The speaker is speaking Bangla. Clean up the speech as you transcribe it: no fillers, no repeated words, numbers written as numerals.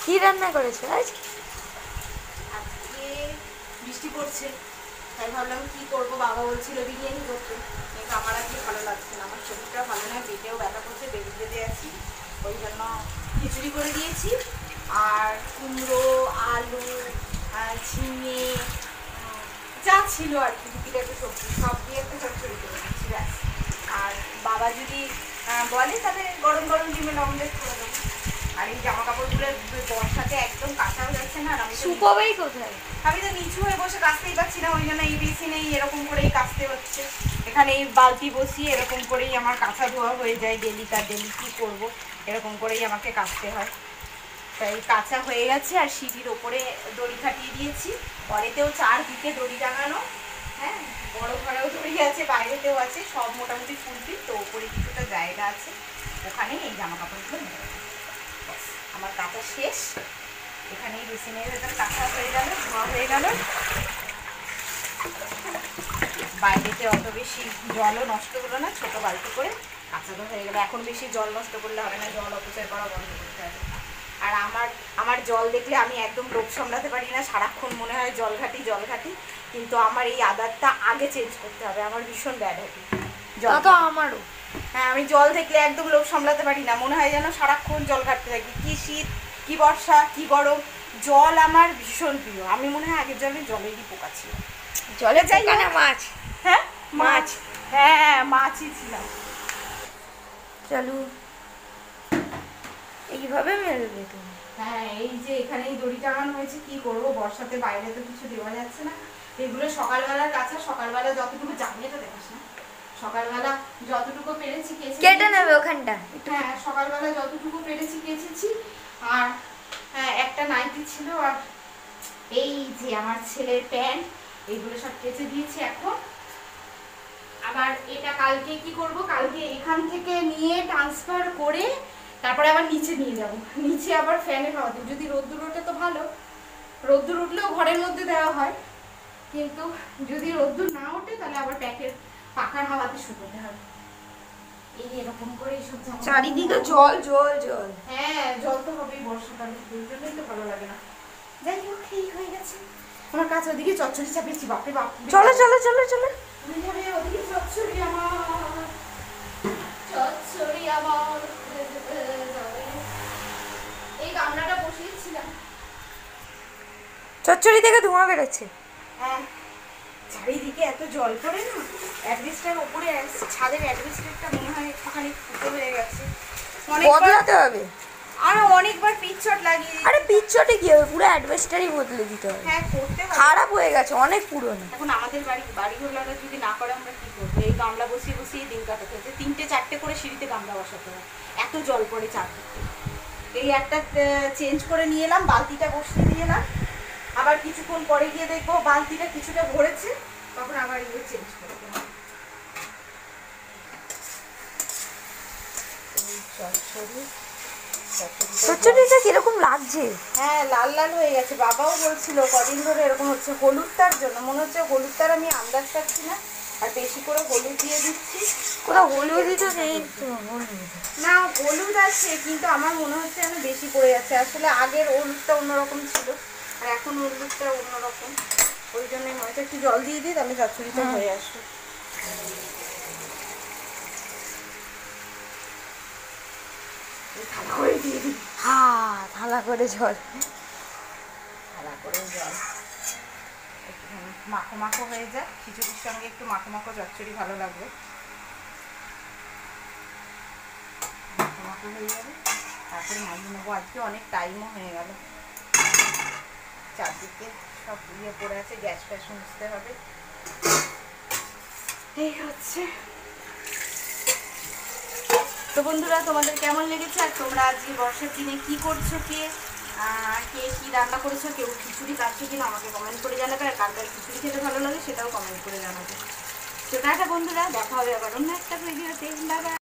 কি রান্না করেছো আজ? আজকে বৃষ্টি পড়ছে, তাই ভাবলাম কি করবো। বাবা বলছিল বিরিয়ানি করতে, কিন্তু আমার আজকে ভালো লাগছে না, আমার শরীরটা ভালো না, পেটেও ব্যথা করছে, বেরিয়ে বেঁধে আছি। ওই জন্য খিচুড়ি করে দিয়েছি। আর কুমড়ো, আলু, ঝিঙে, যা ছিল আর কি টুকিটাকি সবজি সব দিয়ে একটা চচ্চড়ি করে দিচ্ছি, ব্যাস। আর বাবা যদি বলে তাহলে গরম গরম ডিমের অমলেট করে দেবো। আর এই জামা কাপড়গুলো বর্ষাতে একদম কাঁচা হয়ে যাচ্ছে না, আর আমি শুকোবেই কোথায়? আমি তো নিচু হয়ে বসে কাচতেই পারছি না, ওই জন্য এই বেসিনে এরকম করেই কাচতে হচ্ছে। এখানে এই বালতি বসিয়ে এরকম করেই আমার কাঁচা ধোয়া হয়ে যায় ডেলি, তার ডেলি কী করবো, এরকম করেই আমাকে কাচতে হয়। তাই কাঁচা হয়ে গেছে। আর সিঁড়ির ওপরে দড়ি খাটিয়ে দিয়েছি, পরেতেও চারদিকে দড়ি টাঙানো। হ্যাঁ, বড় ঘরেও দড়ি আছে, বাইরেতেও আছে, সব মোটামুটি ফুলফিল। তো ওপরে কিছুটা জায়গা আছে, ওখানেই এই জামা কাপড়গুলো নেবে। আমার কাঁচা শেষ। এখানেই বেসিনের ভেতর কাঁচা হয়ে গেল, ধোয়া হয়ে গেল। বাইরেতে অত বেশি জলও নষ্ট হলো না, ছোট বালতি করে কাঁচা ধোয়া হয়ে গেল। এখন বেশি জল নষ্ট করলে হবে না, জল অপচয় করা বন্ধ করতে হবে। আর আমার জল দেখলে আমি একদম লোভ সামলাতে পারি না, সারাক্ষণ মনে হয় জল ঘাটি জল ঘাটি। কিন্তু আমার এই আদারটা আগে চেঞ্জ করতে হবে, আমার ভীষণ ব্যাড হ্যাবিট জল। তো আমারও। হ্যাঁ, আমি জল দেখলে একদম লোভ সামলাতে পারি না, মনে হয় যেন সারাক্ষণ জল ঘাটতে থাকি। কি শীত, কি বর্ষা, কি গরম, জল আমার ভীষণ প্রিয়। আমি মনে হয় আগের জন্মে জলেরই পোকা ছিল। জলে যাই না মাছ। হ্যাঁ, মাছ। হ্যাঁ, মাছই ছিলাম। চলো, এইভাবে মেলবে তুমি? হ্যাঁ, এই যে এখানে এই দড়ি টাঙানো হয়েছে, কি করবো, বর্ষাতে বাইরে তো কিছু দেওয়া যাচ্ছে না। এগুলো সকালবেলার কাছে, সকালবেলা যতটুকু জানিয়ে দেখাস না, সকালবেলা যতটুকু পেরেছি কেটে নেবে ওখানটা। হ্যাঁ, সকালবেলা যতটুকু পেরেছি কেচেছি। আর হ্যাঁ, একটা নাইটি ছিল, আর এই যে আমার ছেলের প্যান্ট, এইগুলো সব কেচে দিয়েছি। এখন আবার এটা কালকে কি করব, কালকে এখান থেকে নিয়ে ট্রান্সফার করে তারপরে আবার নিচে নিয়ে যাব। নিচে আবার ফ্যানে হাওয়া দিই, যদি রোদ্দুর ওঠে তো ভালো, রোদ্দুর উঠলেও ঘরের মধ্যে দেওয়া হয়। কিন্তু যদি রোদ্দুর না ওঠে তাহলে আবার প্যাকের পাখার হাওয়াতে শুকোতে হবে। এই এরকম করে এইসব চারিদিকে জল জল জল। হ্যাঁ, জল তো হবেই বর্ষাকালে, ওই জন্যই তো ভালো লাগে না। যাই হোক, এই হয়ে গেছে আমার কাছে। ওদিকে চচ্চড়ি চাপিয়েছি, বাপরে বাপ। চলো চলো চলো চলো। ওদিকে চচ্চড়ি আমার, চচ্চড়ি আমার। এই গামলাটা বসিয়েছিলাম। চচ্চড়ি থেকে ধোঁয়া বেরোচ্ছে। হ্যাঁ, চারিদিকে এত জল পড়ে না, অ্যাডভেস্টার ওপরে ছাদের অ্যাডভেস্টারটা মনে হয় একটুখানি ফুটো হয়ে গেছে, বদলাতে হবে। আর অনেকবার পিচট লাগিয়ে। আরে পিচটে কি হবে, পুরো অ্যাডভেস্টারই বদলে দিতে হবে। হ্যাঁ, করতে হবে, খারাপ হয়ে গেছে, অনেক পুরনো। এখন আমাদের বাড়িঘররা যদি না করে আমরা কি করবো? এই গামলা বসিয়ে বসিয়ে দিন কাটাতে হচ্ছে, 3টে-4টে করে সিঁড়িতে গামলা বসাতে হয়, এত জল পড়ে চারদিকে। এই একটা চেঞ্জ করে নিয়ে এলাম, বালতিটা বসিয়ে দিয়ে এলাম। আবার কিছুক্ষণ পরে গিয়ে দেখবো বালতিটা কিছুটা ভরেছে, তখন আবার এগুলো চেঞ্জ করে দেবো। চচ্চড়িটা কিরকম লাগছে? হ্যাঁ, লাল লাল হয়ে গেছে। বাবাও বলছিল কদিন ধরে এরকম হচ্ছে, হলুদটার জন্য মনে হচ্ছে। হলুদটার আমি আন্দাজ পাচ্ছি না, আর বেশি করে হলুদ দিয়ে দিচ্ছি। কোথাও হলুদই তো নেই তো। না, হলুদ আছে, কিন্তু আমার মনে হচ্ছে যেন বেশি পড়ে যাচ্ছে। আসলে আগের হলুদটা অন্যরকম ছিল, আর এখন হলুদটা অন্যরকম। ওই জন্যই মনে হচ্ছে একটু জল দিয়ে দিই, তাহলে চচ্চড়িটা হয়ে আসবে। থালা করে দিয়ে দিই। থালা করে জল। থালা করে জল একটুখানি মাখো মাখো হয়ে যায়, খিচুড়ির সঙ্গে একটু মাখো মাখো চচ্চড়ি ভালো লাগবে। মাখো মাখো হয়ে যাবে, তারপরে নামিয়ে নেবো। আজকে অনেক টাইমও হয়ে গেল, চারদিকে সব ইয়ে পড়ে আছে, গ্যাস ফ্যাস মুছতে হবে। এই হচ্ছে। তো বন্ধুরা, তোমাদের কেমন লেগেছে, আর তোমরা আজকে বর্ষার দিনে কি করছো, কে কি রান্না করেছো, কেউ খিচুড়ি কাটছো কিনা আমাকে কমেন্ট করে জানাবে। আর কার কার খিচুড়ি খেতে ভালো লাগে সেটাও কমেন্ট করে জানাবে। তো টাটা বন্ধুরা, দেখা হবে আবার অন্য একটা ভিডিওতে। Bye bye.